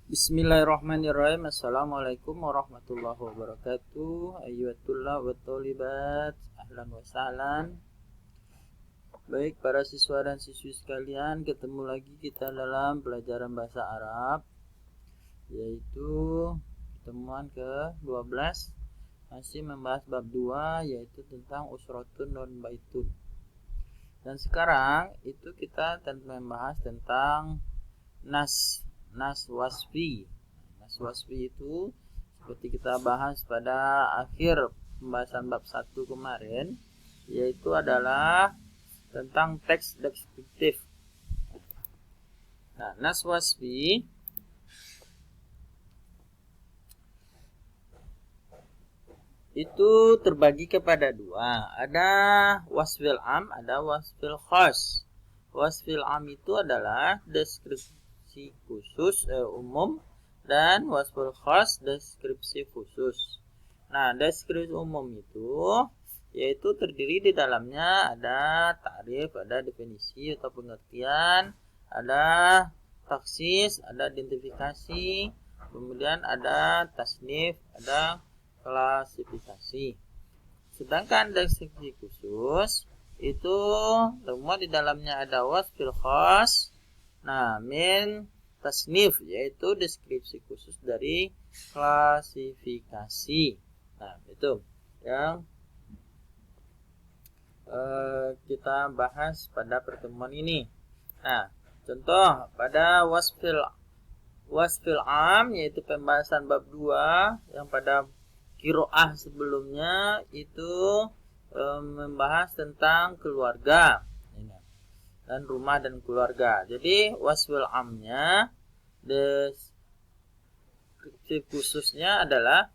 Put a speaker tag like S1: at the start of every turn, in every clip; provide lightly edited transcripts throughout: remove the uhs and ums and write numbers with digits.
S1: Bismillahirrahmanirrahim. Assalamualaikum warahmatullahi wabarakatuh. Ayyuhatullah wa tolibat, ahlan wa sahlan. Baik para siswa dan siswi sekalian, ketemu lagi kita dalam pelajaran bahasa Arab, yaitu pertemuan ke-12. Masih membahas bab 2, yaitu tentang usratun non baitun. Dan sekarang itu kita membahas tentang nas wasfi. Nas wasfi itu seperti kita bahas pada akhir pembahasan bab 1 kemarin, yaitu adalah tentang teks deskriptif. Nah, nas wasfi itu terbagi kepada dua. Ada wasfil am, ada wasfil khas. Wasfil am itu adalah deskripsi khusus umum, dan wasfil khas deskripsi khusus. Nah, deskripsi umum itu yaitu terdiri di dalamnya ada ta'rif, ada definisi atau pengertian, ada taksis, ada identifikasi, kemudian ada tasnif, ada klasifikasi. Sedangkan deskripsi khusus itu semua di dalamnya ada wasfil khas, nah min tasnif, yaitu deskripsi khusus dari klasifikasi. Nah, itu yang kita bahas pada pertemuan ini. Nah, contoh pada wasfil am, yaitu pembahasan bab 2 yang pada qiraah sebelumnya itu membahas tentang keluarga dan rumah dan keluarga. Jadi wasfil amnya, deskripsi khususnya adalah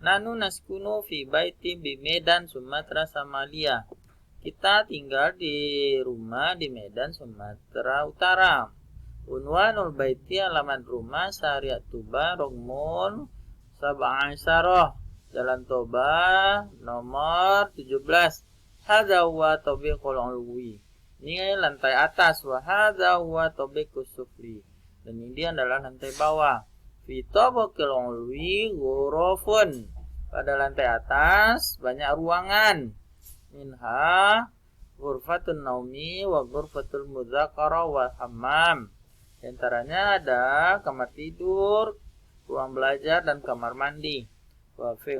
S1: nanu naskunu fi baiti bi Medan Sumatera Samalia. Kita tinggal di rumah di Medan Sumatera Utara. Unwanul baiti, alamat rumah Syariat Tuba Rogmun Sab'asyarah, Jalan Toba nomor 17. Hadza huwa tabiqul ulwi. Ini lantai atas. Wa hadza huwa tabiqus sufli. Dan ini adalah lantai bawah. Fi tabiqil ulwi ghurafun. Pada lantai atas banyak ruangan. Minha ghurfatun naumi wa ghurfatul mudzakara wal hammam. Di antaranya ada kamar tidur, ruang belajar, dan kamar mandi. Wa fi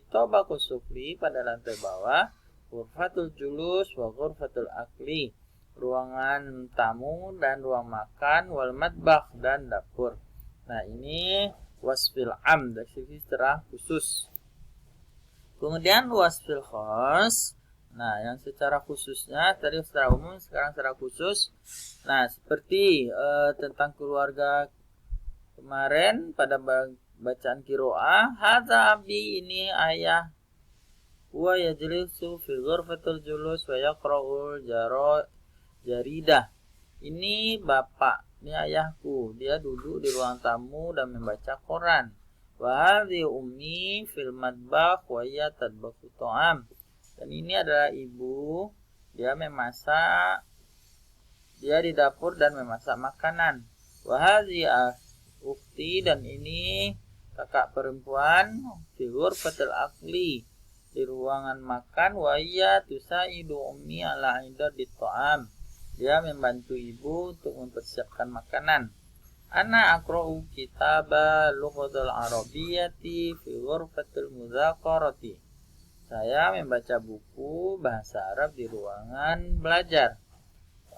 S1: tabaqus sufli, pada lantai bawah, ghurfatul julus wa ghurfatul akli, ruangan tamu dan ruang makan, wal matbakh, dan dapur. Nah, ini wasfil am, deskripsi secara khusus. Kemudian wasfil khas. Nah, yang secara khususnya tadi secara umum, sekarang secara khusus. Nah, seperti tentang keluarga kemarin pada bacaan qiraah, hadza abi, ini ayah, wa yajlisu fi ghurfatil julus wa yaqra'ul jaridah. Ini bapak, ini ayahku, dia duduk di ruang tamu dan membaca koran. Wa hadhi ummi fil matbakh wa hiya tadbakhu ta'am. Dan ini adalah ibu, dia memasak, dia di dapur dan memasak makanan. Wa hadhi ukhti, dan ini kakak perempuan, fi ghurfatil akli, di ruangan makan. Wa hiya tusaidu ummi ala idadit ta'am. Dia membantu ibu untuk mempersiapkan makanan. Ana aqra'u kitaba lughatul arabiyyati fi ghurfatil mudzakarati. Saya membaca buku bahasa Arab di ruangan belajar.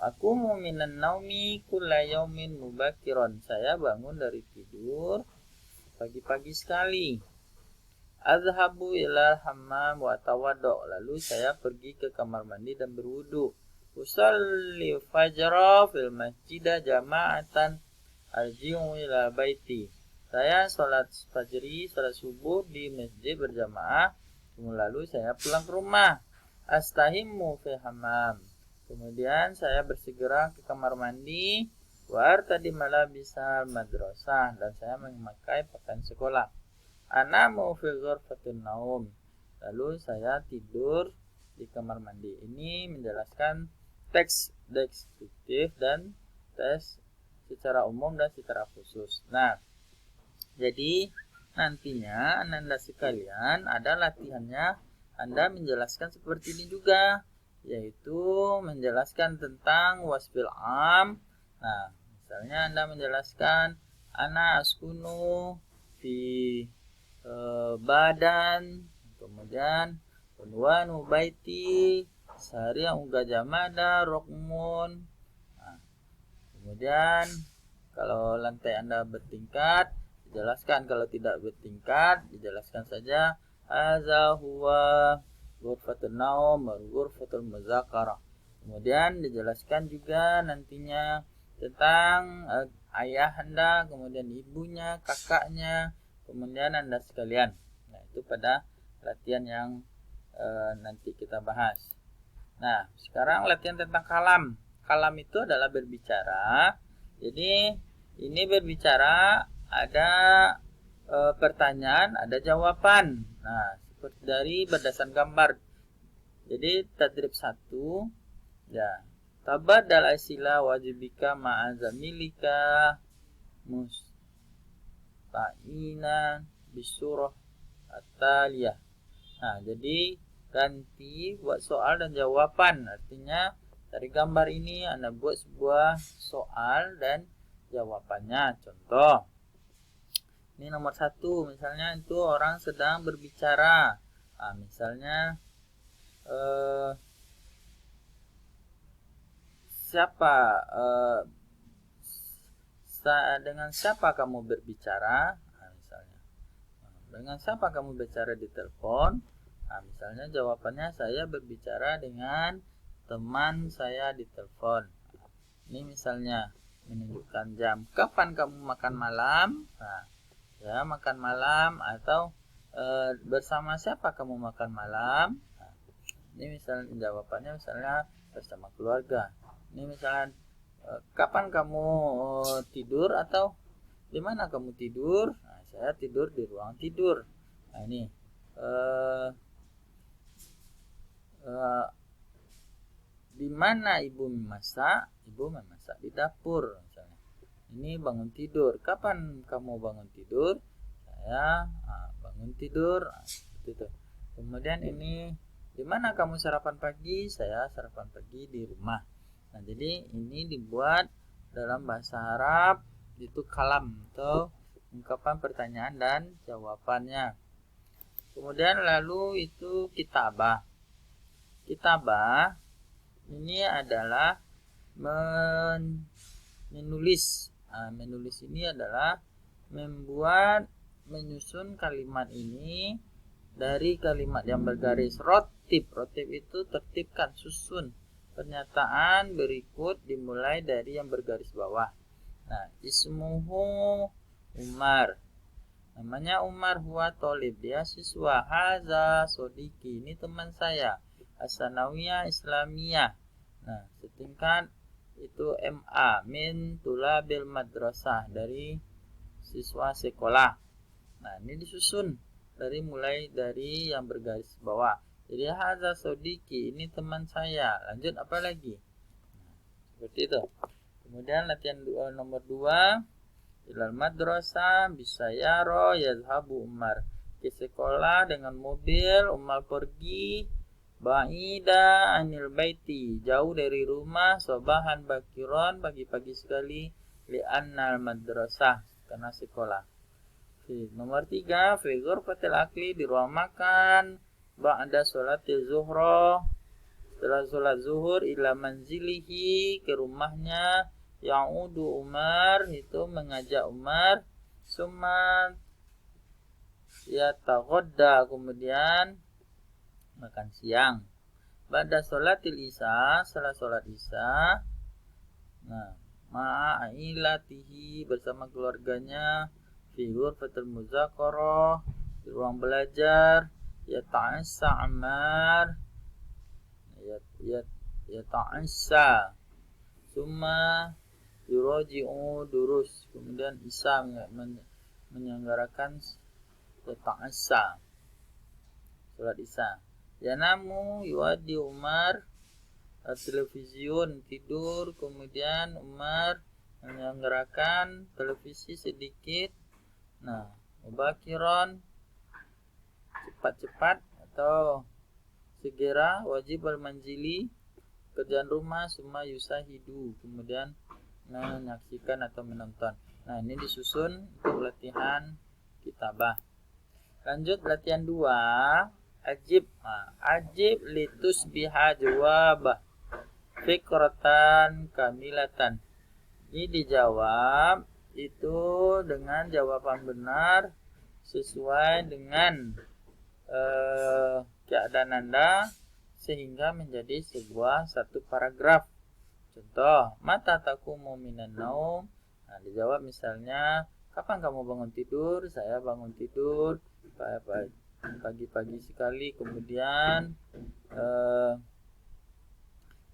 S1: Aku mu'minan naumi kulla yaumin mubakiron. Saya bangun dari tidur pagi-pagi sekali. Azhabu ila hammam wa tawaddo. Lalu saya pergi ke kamar mandi dan berwudu. Usalli fajra fil masjidah jama'atan arji'u ila baiti. Saya sholat fajri, sholat subuh di masjid berjamaah. Lalu saya pulang ke rumah. Astahimmu fi hammam. Kemudian saya bersegera ke kamar mandi. Wa artadi malabisal madrasah, dan saya memakai pakaian sekolah. Anamu fi ghurfatin naum. Lalu saya tidur di kamar mandi. Ini menjelaskan teks deskriptif dan teks secara umum dan secara khusus. Nah, Jadi nantinya Anda sekalian ada latihannya, Anda menjelaskan seperti ini juga, yaitu menjelaskan tentang wasfil am. Nah, misalnya Anda menjelaskan ana askunu di badan, kemudian unwanu baiti sehari yang uga jamada rokmun. Nah, kemudian kalau lantai Anda bertingkat, dijelaskan. Kalau tidak bertingkat, dijelaskan saja hadza huwa ghurfatun naum wa ghurfatul muzakarah. Kemudian dijelaskan juga nantinya tentang ayah Anda, kemudian ibunya, kakaknya, kemudian Anda sekalian. Nah, itu pada latihan yang nanti kita bahas. Nah, sekarang latihan tentang kalam. Kalam itu adalah berbicara. Jadi ini berbicara, ada pertanyaan, ada jawaban. Nah, seperti dari berdasarkan gambar. Jadi tadrib 1, ya. Tabaddal asila wajibika ma'azamilika musta'ina bisurah at-taliyah. Nah, jadi ganti buat soal dan jawaban. Artinya dari gambar ini Anda buat sebuah soal dan jawabannya. Contoh, ini nomor 1, misalnya itu orang sedang berbicara. Nah, misalnya dengan siapa kamu berbicara? Nah, misalnya dengan siapa kamu bicara di telepon? Nah, misalnya jawabannya saya berbicara dengan teman saya di telepon. Ini misalnya menunjukkan jam. Kapan kamu makan malam? Nah, ya makan malam. Atau bersama siapa kamu makan malam? Nah, ini misalnya jawabannya misalnya bersama keluarga. Ini misalnya kapan kamu tidur atau di mana kamu tidur? Nah, saya tidur di ruang tidur. Nah, ini di mana ibu memasak? Ibu memasak di dapur misalnya. Ini bangun tidur. Kapan kamu bangun tidur? Saya bangun tidur. Nah, seperti itu. Kemudian ini di mana kamu sarapan pagi? Saya sarapan pagi di rumah. Nah, jadi ini dibuat dalam bahasa Arab itu kalam atau ungkapan pertanyaan dan jawabannya. Kemudian lalu itu kitabah. Kitabah ini adalah menulis. Nah, menulis ini adalah menyusun kalimat ini dari kalimat yang bergaris rotib. Rotib itu tertibkan, susun. Pernyataan berikut dimulai dari yang bergaris bawah. Nah, ismuhu Umar. Namanya Umar, huwa tolib, dia siswa. Haza sodiki, ini teman saya. Asanawiyah Islamiyah. Nah, setingkat itu MA, min tulabil madrasah, dari siswa sekolah. Nah, ini disusun mulai dari yang bergaris bawah. Jadi hadza sodiki, ini teman saya. Lanjut apa lagi? Nah, seperti itu. Kemudian latihan nomor 2, ilal madrasah bisayaro yazhabu Umar. Ke sekolah dengan mobil, Umar pergi ba'ida anil baiti, jauh dari rumah, sobahan bakiron, pagi-pagi sekali, li'annal madrasah, karena sekolah. Nomor 3, fi ghurfatil akli, di ruang makan, ba'da sholatil zuhra, setelah sholat zuhur, ila manzilihi, ke rumahnya, ya'udu Umar, itu mengajak Umar, summa yataghadda, kemudian makan siang. Ba'da sholatil isya, setelah sholat isya, nah, ma'ailatihi, bersama keluarganya, fi ghurfatil muzakarah, di ruang belajar, yata'assa Ammar, yata'assa, summa yuraji'u durus, kemudian Isa menyelenggarakan yata'assa, sholat Isya. Yanamu yuaddi Umar, televisiun, tidur, kemudian Umar menyelenggarakan televisi sedikit. Nah, mubakiron cepat-cepat atau segera, wajib al-manzili kerjaan rumah, summa yusahidu kemudian menyaksikan atau menonton. Nah, ini disusun untuk latihan kitabah. Lanjut latihan 2, ajib. Nah, ajib litusbiha jawabah fikratan kamilatan. Ini dijawab itu dengan jawaban benar sesuai dengan keadaan Anda sehingga menjadi sebuah satu paragraf. Contoh, mata taqumu minan naum. Nah, dijawab misalnya, kapan kamu bangun tidur? Saya bangun tidur pagi-pagi sekali, kemudian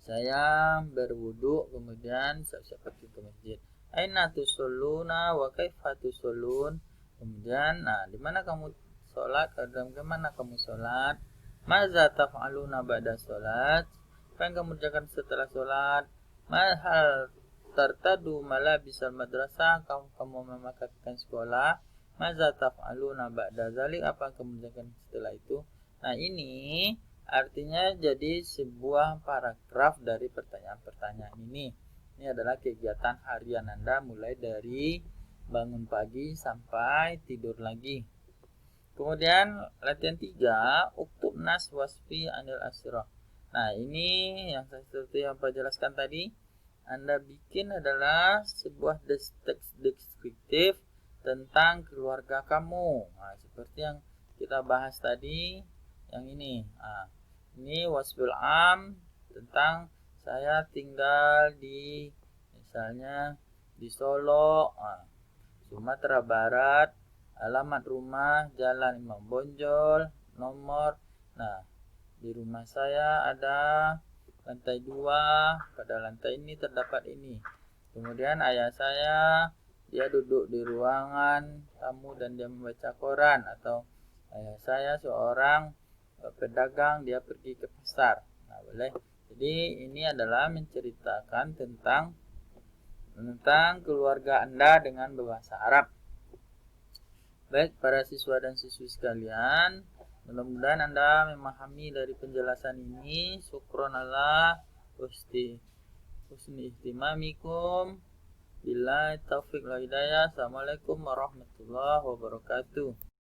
S1: saya berwudu, kemudian siap-siap pergi ke masjid. Aina tusalluna wa kaifa tusallun? Kemudian, nah, di mana kamu sholat? Bagaimana kamu sholat? Maza taf'aluna ba'da sholat? Apa yang kamu kerjakan setelah sholat? Mahal tartadu malabisal madrasah? Kamu memakaikan sekolah? Maza taf'aluna ba'da zalik? Apa yang kamu kerjakan setelah itu? Nah, ini artinya jadi sebuah paragraf dari pertanyaan-pertanyaan ini. Ini adalah kegiatan harian Anda mulai dari bangun pagi sampai tidur lagi. Kemudian latihan 3, uktub nas wasfi anil asyrah. Nah, ini yang seperti yang saya jelaskan tadi, Anda bikin adalah sebuah teks deskriptif tentang keluarga kamu. Nah, seperti yang kita bahas tadi, yang ini. Nah, ini wasful am tentang saya tinggal di misalnya di Solo, Sumatera Barat, alamat rumah Jalan Imam Bonjol, nomor. Nah, di rumah saya ada lantai 2, pada lantai ini terdapat ini. Kemudian ayah saya dia duduk di ruangan tamu dan dia membaca koran, atau ayah saya seorang pedagang, dia pergi ke pasar. Nah, boleh. Jadi ini adalah menceritakan tentang keluarga Anda dengan bahasa Arab. Baik para siswa dan siswi sekalian, mudah-mudahan Anda memahami dari penjelasan ini. Syukron ala husni ihtimamikum. Billahi taufiq wal hidayah. Assalamualaikum warahmatullahi wabarakatuh.